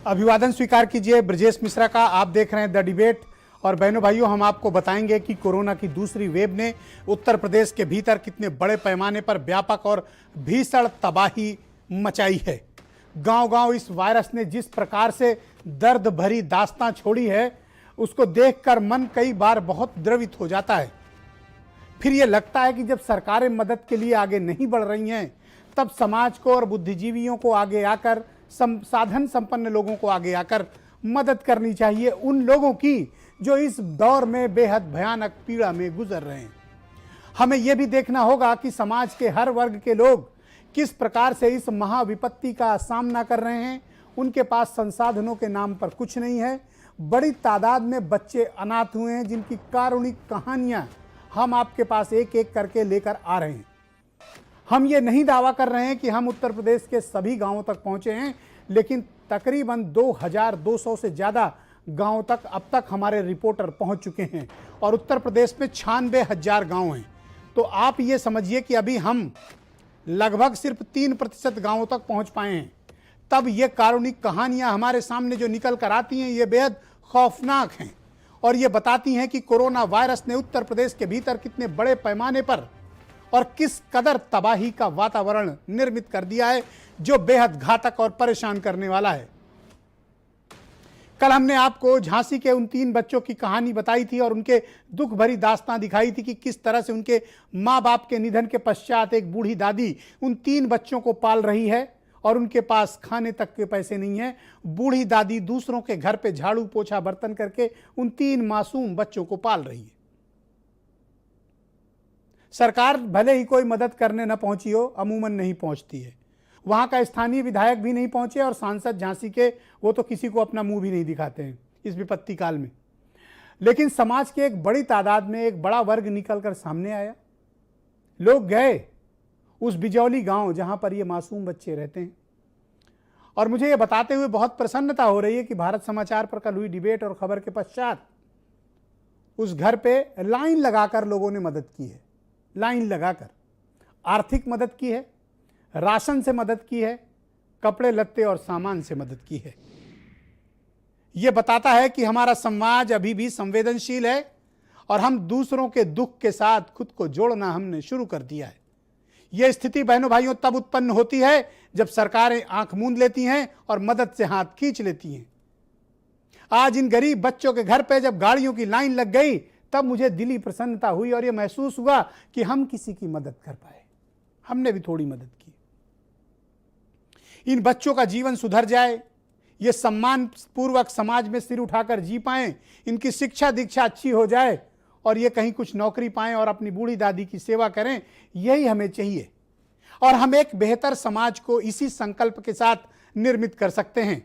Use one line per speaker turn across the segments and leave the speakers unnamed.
अभिवादन स्वीकार कीजिए ब्रजेश मिश्रा का। आप देख रहे हैं द डिबेट। और बहनों भाइयों, हम आपको बताएंगे कि कोरोना की दूसरी वेव ने उत्तर प्रदेश के भीतर कितने बड़े पैमाने पर व्यापक और भीषण तबाही मचाई है। गांव-गांव इस वायरस ने जिस प्रकार से दर्द भरी दास्तां छोड़ी है, उसको देखकर मन कई बार बहुत द्रवित हो जाता है। फिर ये लगता है कि जब सरकारें मदद के लिए आगे नहीं बढ़ रही हैं, तब समाज को और बुद्धिजीवियों को आगे आकर, साधन संपन्न लोगों को आगे आकर मदद करनी चाहिए, उन लोगों की जो इस दौर में बेहद भयानक पीड़ा में गुजर रहे हैं। हमें यह भी देखना होगा कि समाज के हर वर्ग के लोग किस प्रकार से इस महाविपत्ति का सामना कर रहे हैं। उनके पास संसाधनों के नाम पर कुछ नहीं है। बड़ी तादाद में बच्चे अनाथ हुए हैं, जिनकी कारुणिक कहानियां हम आपके पास एक एक करके लेकर आ रहे हैं। हम ये नहीं दावा कर रहे हैं कि हम उत्तर प्रदेश के सभी गांवों तक पहुंचे हैं, लेकिन तकरीबन 2200 से ज़्यादा गांवों तक अब तक हमारे रिपोर्टर पहुंच चुके हैं और उत्तर प्रदेश में 96,000 गांव हैं। तो आप ये समझिए कि अभी हम लगभग सिर्फ 3% गांवों तक पहुंच पाए हैं। तब ये कारुणिक कहानियां हमारे सामने जो निकल कर आती हैं, ये बेहद खौफनाक हैं और ये बताती हैं कि कोरोना वायरस ने उत्तर प्रदेश के भीतर कितने बड़े पैमाने पर और किस कदर तबाही का वातावरण निर्मित कर दिया है, जो बेहद घातक और परेशान करने वाला है। कल हमने आपको झांसी के उन 3 बच्चों की कहानी बताई थी और उनके दुख भरी दास्तां दिखाई थी कि किस तरह से उनके माँ बाप के निधन के पश्चात एक बूढ़ी दादी उन 3 बच्चों को पाल रही है और उनके पास खाने तक के पैसे नहीं है। बूढ़ी दादी दूसरों के घर पे झाड़ू पोछा बर्तन करके उन 3 मासूम बच्चों को पाल रही है। सरकार भले ही कोई मदद करने न पहुंची हो, अमूमन नहीं पहुंचती है। वहां का स्थानीय विधायक भी नहीं पहुंचे और सांसद झांसी के, वो तो किसी को अपना मुंह भी नहीं दिखाते हैं इस विपत्ति काल में। लेकिन समाज के एक बड़ी तादाद में एक बड़ा वर्ग निकलकर सामने आया। लोग गए उस बिजौली गांव जहां पर ये मासूम बच्चे रहते हैं और मुझे ये बताते हुए बहुत प्रसन्नता हो रही है कि भारत समाचार पर कल हुई डिबेट और खबर के पश्चात उस घर पे लाइन लगाकर लोगों ने मदद की है। लाइन लगाकर आर्थिक मदद की है, राशन से मदद की है, कपड़े लत्ते और सामान से मदद की है। यह बताता है कि हमारा समाज अभी भी संवेदनशील है और हम दूसरों के दुख के साथ खुद को जोड़ना हमने शुरू कर दिया है। यह स्थिति बहनों भाइयों तब उत्पन्न होती है जब सरकारें आंख मूंद लेती हैं और मदद से हाथ खींच लेती हैं। आज इन गरीब बच्चों के घर पे जब गाड़ियों की लाइन लग गई, तब मुझे दिली प्रसन्नता हुई और यह महसूस हुआ कि हम किसी की मदद कर पाए। हमने भी थोड़ी मदद की। इन बच्चों का जीवन सुधर जाए, ये सम्मान पूर्वक समाज में सिर उठाकर जी पाएं, इनकी शिक्षा दीक्षा अच्छी हो जाए और ये कहीं कुछ नौकरी पाएं और अपनी बूढ़ी दादी की सेवा करें, यही हमें चाहिए। और हम एक बेहतर समाज को इसी संकल्प के साथ निर्मित कर सकते हैं।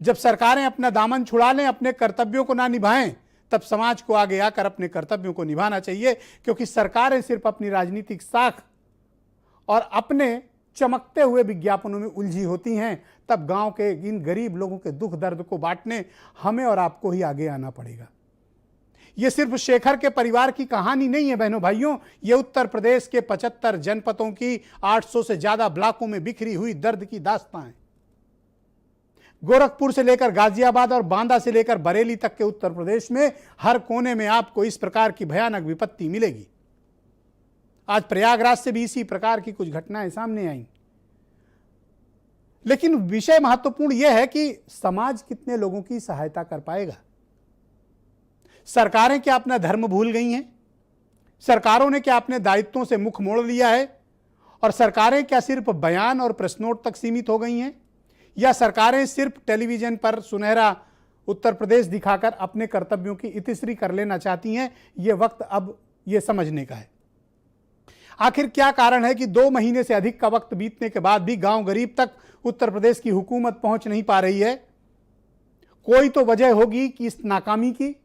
जब सरकारें अपना दामन छुड़ा लें, अपने कर्तव्यों को ना निभाएं, तब समाज को आगे आकर अपने कर्तव्यों को निभाना चाहिए, क्योंकि सरकारें सिर्फ अपनी राजनीतिक साख और अपने चमकते हुए विज्ञापनों में उलझी होती हैं। तब गांव के इन गरीब लोगों के दुख दर्द को बांटने हमें और आपको ही आगे आना पड़ेगा। यह सिर्फ शेखर के परिवार की कहानी नहीं है बहनों भाइयों, यह उत्तर प्रदेश के 75 जनपदों की 800 से ज्यादा ब्लॉकों में बिखरी हुई दर्द की दास्तां है। गोरखपुर से लेकर गाजियाबाद और बांदा से लेकर बरेली तक के उत्तर प्रदेश में हर कोने में आपको इस प्रकार की भयानक विपत्ति मिलेगी। आज प्रयागराज से भी इसी प्रकार की कुछ घटनाएं सामने आई। लेकिन विषय महत्वपूर्ण यह है कि समाज कितने लोगों की सहायता कर पाएगा। सरकारें क्या अपना धर्म भूल गई हैं? सरकारों ने क्या अपने दायित्वों से मुख मोड़ लिया है? और सरकारें क्या सिर्फ बयान और प्रेसनोट तक सीमित हो गई हैं? या सरकारें सिर्फ टेलीविजन पर सुनहरा उत्तर प्रदेश दिखाकर अपने कर्तव्यों की इतिश्री कर लेना चाहती हैं? यह वक्त अब यह समझने का है। आखिर क्या कारण है कि 2 महीने से अधिक का वक्त बीतने के बाद भी गांव गरीब तक उत्तर प्रदेश की हुकूमत पहुंच नहीं पा रही है? कोई तो वजह होगी कि इस नाकामी की।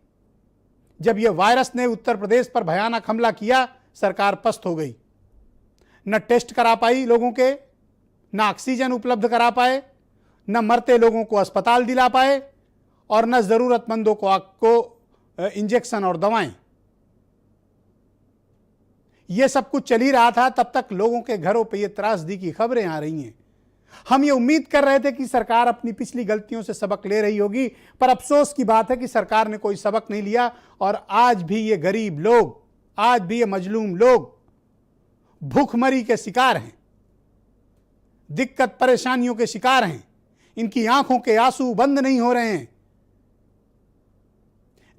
जब यह वायरस ने उत्तर प्रदेश पर भयानक हमला किया, सरकार पस्त हो गई। न टेस्ट करा पाई लोगों के, न ऑक्सीजन उपलब्ध करा पाए, न मरते लोगों को अस्पताल दिला पाए और न जरूरतमंदों को इंजेक्शन और दवाएं। यह सब कुछ चल ही रहा था, तब तक लोगों के घरों पे ये त्रासदी की खबरें आ रही हैं। हम ये उम्मीद कर रहे थे कि सरकार अपनी पिछली गलतियों से सबक ले रही होगी, पर अफसोस की बात है कि सरकार ने कोई सबक नहीं लिया और आज भी ये गरीब लोग, आज भी ये मजलूम लोग भूखमरी के शिकार हैं, दिक्कत परेशानियों के शिकार हैं। इनकी आंखों के आंसू बंद नहीं हो रहे हैं।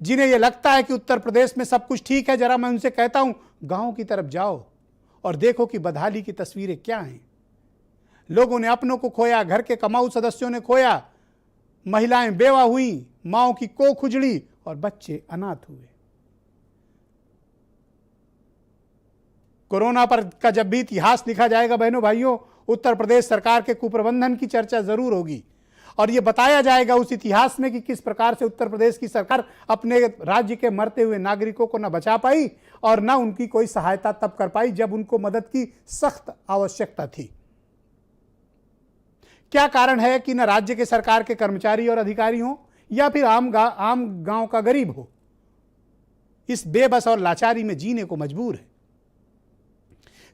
जिन्हें यह लगता है कि उत्तर प्रदेश में सब कुछ ठीक है, जरा मैं उनसे कहता हूं, गांव की तरफ जाओ और देखो कि बदहाली की तस्वीरें क्या हैं। लोगों ने अपनों को खोया, घर के कमाऊ सदस्यों ने खोया, महिलाएं बेवा हुई, माओं की कोख उजड़ी और बच्चे अनाथ हुए। कोरोना पर का जब भी इतिहास लिखा जाएगा बहनों भाइयों, उत्तर प्रदेश सरकार के कुप्रबंधन की चर्चा जरूर होगी और यह बताया जाएगा उस इतिहास में कि किस प्रकार से उत्तर प्रदेश की सरकार अपने राज्य के मरते हुए नागरिकों को न बचा पाई और न उनकी कोई सहायता तब कर पाई जब उनको मदद की सख्त आवश्यकता थी। क्या कारण है कि न राज्य के सरकार के कर्मचारी और अधिकारी हों या फिर आम गांव का गरीब हो, इस बेबस और लाचारी में जीने को मजबूर है।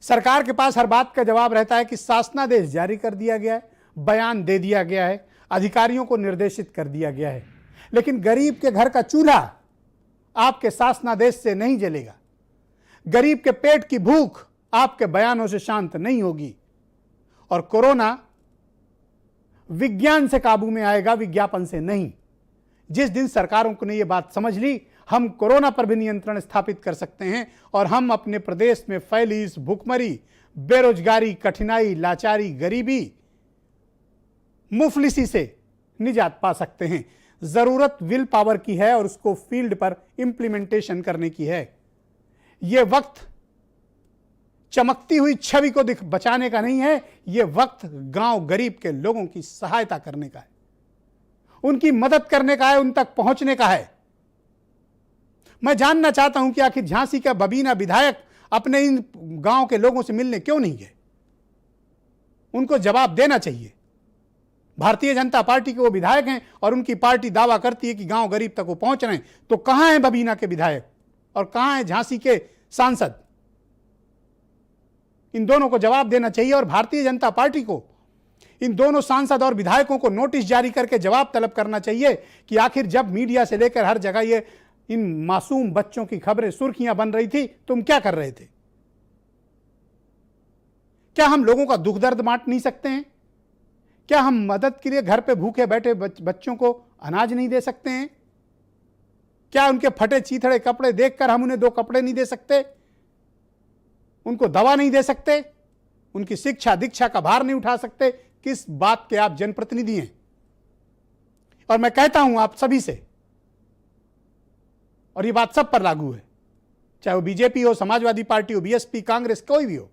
सरकार के पास हर बात का जवाब रहता है कि शासनादेश जारी कर दिया गया है, बयान दे दिया गया है, अधिकारियों को निर्देशित कर दिया गया है, लेकिन गरीब के घर का चूल्हा आपके शासनादेश से नहीं जलेगा। गरीब के पेट की भूख आपके बयानों से शांत नहीं होगी और कोरोना विज्ञान से काबू में आएगा, विज्ञापन से नहीं। जिस दिन सरकारों ने यह बात समझ ली, हम कोरोना पर भी नियंत्रण स्थापित कर सकते हैं और हम अपने प्रदेश में फैली इस भूखमरी, बेरोजगारी, कठिनाई, लाचारी, गरीबी, मुफलिसी से निजात पा सकते हैं। जरूरत विल पावर की है और उसको फील्ड पर इंप्लीमेंटेशन करने की है। यह वक्त चमकती हुई छवि को बचाने का नहीं है, यह वक्त गांव गरीब के लोगों की सहायता करने का है, उनकी मदद करने का है, उन तक पहुंचने का है। मैं जानना चाहता हूं कि आखिर झांसी का बबीना विधायक अपने इन गांव के लोगों से मिलने क्यों नहीं गए? उनको जवाब देना चाहिए। भारतीय जनता पार्टी के वो विधायक हैं और उनकी पार्टी दावा करती है कि गांव गरीब तक वो पहुंच रहे हैं, तो कहां हैं बबीना के विधायक और कहां हैं झांसी के सांसद? इन दोनों को जवाब देना चाहिए और भारतीय जनता पार्टी को इन दोनों सांसद और विधायकों को नोटिस जारी करके जवाब तलब करना चाहिए कि आखिर जब मीडिया से लेकर हर जगह ये इन मासूम बच्चों की खबरें सुर्खियां बन रही थी, तुम क्या कर रहे थे? क्या हम लोगों का दुख दर्द बांट नहीं सकते हैं? क्या हम मदद के लिए घर पे भूखे बैठे बच्चों को अनाज नहीं दे सकते हैं? क्या उनके फटे चीथड़े कपड़े देखकर हम उन्हें 2 कपड़े नहीं दे सकते? उनको दवा नहीं दे सकते? उनकी शिक्षा दीक्षा का भार नहीं उठा सकते? किस बात के आप जनप्रतिनिधि हैं? और मैं कहता हूं आप सभी से, और ये बात सब पर लागू है, चाहे वो बीजेपी हो, समाजवादी पार्टी हो, बीएसपी, कांग्रेस, कोई भी हो,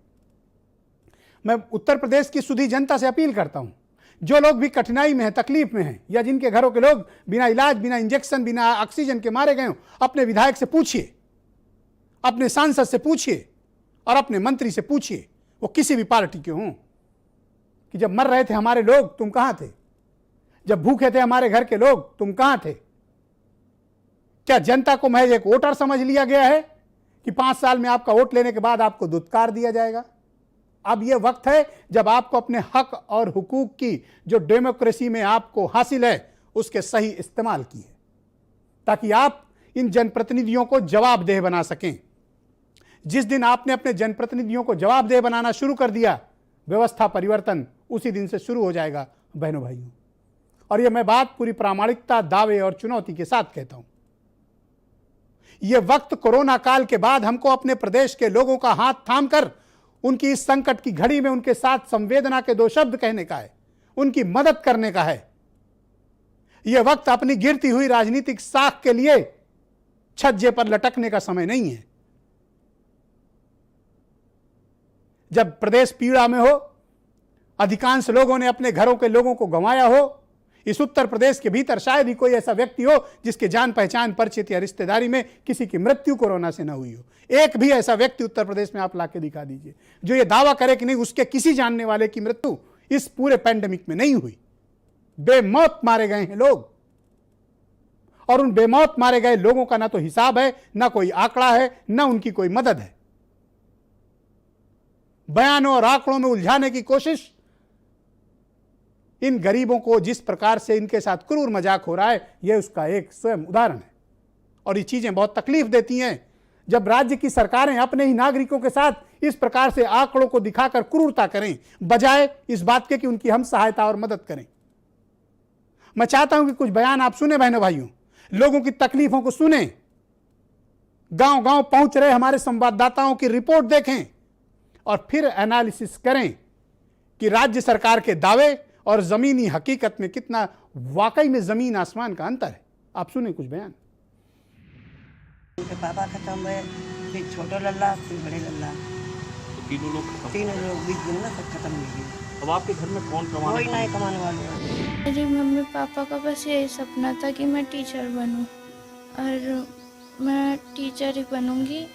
मैं उत्तर प्रदेश की सुधी जनता से अपील करता हूं, जो लोग भी कठिनाई में हैं, तकलीफ में हैं, या जिनके घरों के लोग बिना इलाज, बिना इंजेक्शन, बिना ऑक्सीजन के मारे गए हो, अपने विधायक से पूछिए, अपने सांसद से पूछिए और अपने मंत्री से पूछिए, वो किसी भी पार्टी के हों, कि जब मर रहे थे हमारे लोग तुम कहां थे? जब भूखे थे हमारे घर के लोग तुम कहां थे? क्या जनता को महज एक वोटर समझ लिया गया है कि 5 साल में आपका वोट लेने के बाद आपको दुत्कार दिया जाएगा? अब यह वक्त है जब आपको अपने हक और हुकूक की जो डेमोक्रेसी में आपको हासिल है उसके सही इस्तेमाल की है, ताकि आप इन जनप्रतिनिधियों को जवाबदेह बना सकें। जिस दिन आपने अपने जनप्रतिनिधियों को जवाबदेह बनाना शुरू कर दिया, व्यवस्था परिवर्तन उसी दिन से शुरू हो जाएगा बहनों भाइयों। और यह मैं बात पूरी प्रामाणिकता, दावे और चुनौती के साथ कहता हूं। यह वक्त कोरोना काल के बाद हमको अपने प्रदेश के लोगों का हाथ थामकर उनकी इस संकट की घड़ी में उनके साथ संवेदना के 2 शब्द कहने का है, उनकी मदद करने का है। यह वक्त अपनी गिरती हुई राजनीतिक साख के लिए छज्जे पर लटकने का समय नहीं है। जब प्रदेश पीड़ा में हो, अधिकांश लोगों ने अपने घरों के लोगों को गंवाया हो, इस उत्तर प्रदेश के भीतर शायद ही कोई ऐसा व्यक्ति हो जिसके जान पहचान, परिचित या रिश्तेदारी में किसी की मृत्यु कोरोना से न हुई हो। एक भी ऐसा व्यक्ति उत्तर प्रदेश में आप लाके दिखा दीजिए जो ये दावा करे कि नहीं उसके किसी जानने वाले की मृत्यु इस पूरे पैंडेमिक में नहीं हुई। बेमौत मारे गए हैं लोग, और उन बेमौत मारे गए लोगों का ना तो हिसाब है, ना कोई आंकड़ा है, ना उनकी कोई मदद है। बयानों और आंकड़ों में उलझाने की कोशिश इन गरीबों को जिस प्रकार से इनके साथ क्रूर मजाक हो रहा है, यह उसका एक स्वयं उदाहरण है। और ये चीजें बहुत तकलीफ देती हैं जब राज्य की सरकारें अपने ही नागरिकों के साथ इस प्रकार से आंकड़ों को दिखाकर क्रूरता करें, बजाय इस बात के कि उनकी हम सहायता और मदद करें। मैं चाहता हूं कि कुछ बयान आप सुने बहनों भाइयों, लोगों की तकलीफों को सुने, गांव गांव पहुंच रहे हमारे संवाददाताओं की रिपोर्ट देखें और फिर एनालिसिस करें कि राज्य सरकार के दावे और जमीनी हकीकत में कितना वाकई में जमीन आसमान का अंतर है। आप सुने कुछ बयान।
उनके पापा खत्म हुए, फिर छोटा लल्ला, फिर बड़े लल्ला,
तो तीनों लोग
20 दिन में सब खत्म हो गए।
अब आपके घर में कौन कमाने
कोई नहीं कमाने वाले।
मेरी मम्मी पापा का बस यही सपना था कि मैं टीचर बनूं और मैं टीचर ही बनूंगी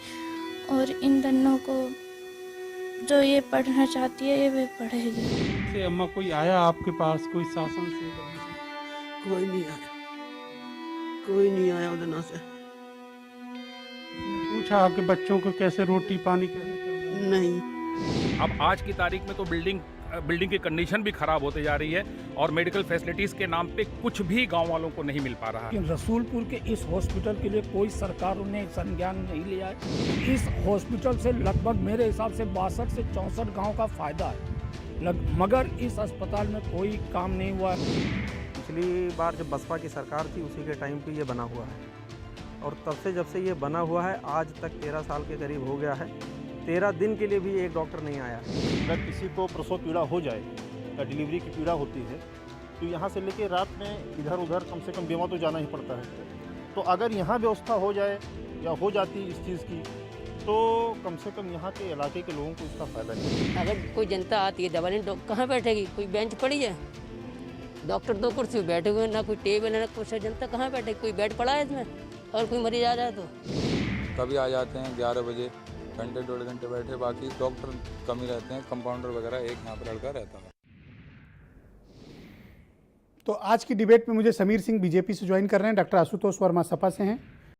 और इन दोनों को जो ये पढ़ना चाहती है ये भी पढ़ेगी।
से अम्मा कोई आया आपके पास, कोई शासन से?
कोई नहीं आया, कोई नहीं आया उधर से।
पूछा आपके बच्चों को कैसे रोटी पानी कैसे चल रहा है?
नहीं।
अब आज की तारीख में तो बिल्डिंग की कंडीशन भी खराब होते जा रही है और मेडिकल फैसिलिटीज के नाम पे कुछ भी गांव वालों को नहीं मिल पा रहा है।
लेकिन रसूलपुर के इस हॉस्पिटल के लिए कोई सरकार ने संज्ञान नहीं लिया है। इस हॉस्पिटल से लगभग मेरे हिसाब से 62 से 64 गांव का फायदा है, मगर इस अस्पताल में कोई काम नहीं हुआ है।
पिछली बार जब बसपा की सरकार थी उसी के टाइम पे ये बना हुआ है और तब से जब से ये बना हुआ है आज तक 13 साल के करीब हो गया है। 13 दिन के लिए भी एक डॉक्टर नहीं आया।
अगर किसी को प्रसव पीड़ा हो जाए या डिलीवरी की पीड़ा होती है तो यहाँ से लेके रात में इधर उधर कम से कम बेवा तो जाना ही पड़ता है। तो अगर यहाँ व्यवस्था हो जाए या हो जाती इस चीज़ की तो कम से कम यहाँ के इलाके के लोगों को इसका फ़ायदा नहीं।
अगर कोई जनता आती है दवा लेने, कहाँ बैठेगी? कोई बेंच पड़ी है, डॉक्टर 2 कुर्सी बैठे हुए, ना कोई टेबल है ना कुछ है। जनता कहाँ बैठेगी? कोई बेड पड़ा है इसमें? और कोई मरीज आ जाए तो
कभी आ जाते हैं 11 बजे, घंटे 1.5 घंटे बैठे, बाकी डॉक्टर कम ही रहते हैं। कंपाउंडर वगैरह एक यहाँ पर लड़का रहता है।
तो आज की डिबेट में मुझे समीर सिंह बीजेपी से ज्वाइन कर रहे हैं, डॉक्टर आशुतोष वर्मा सपा से हैं,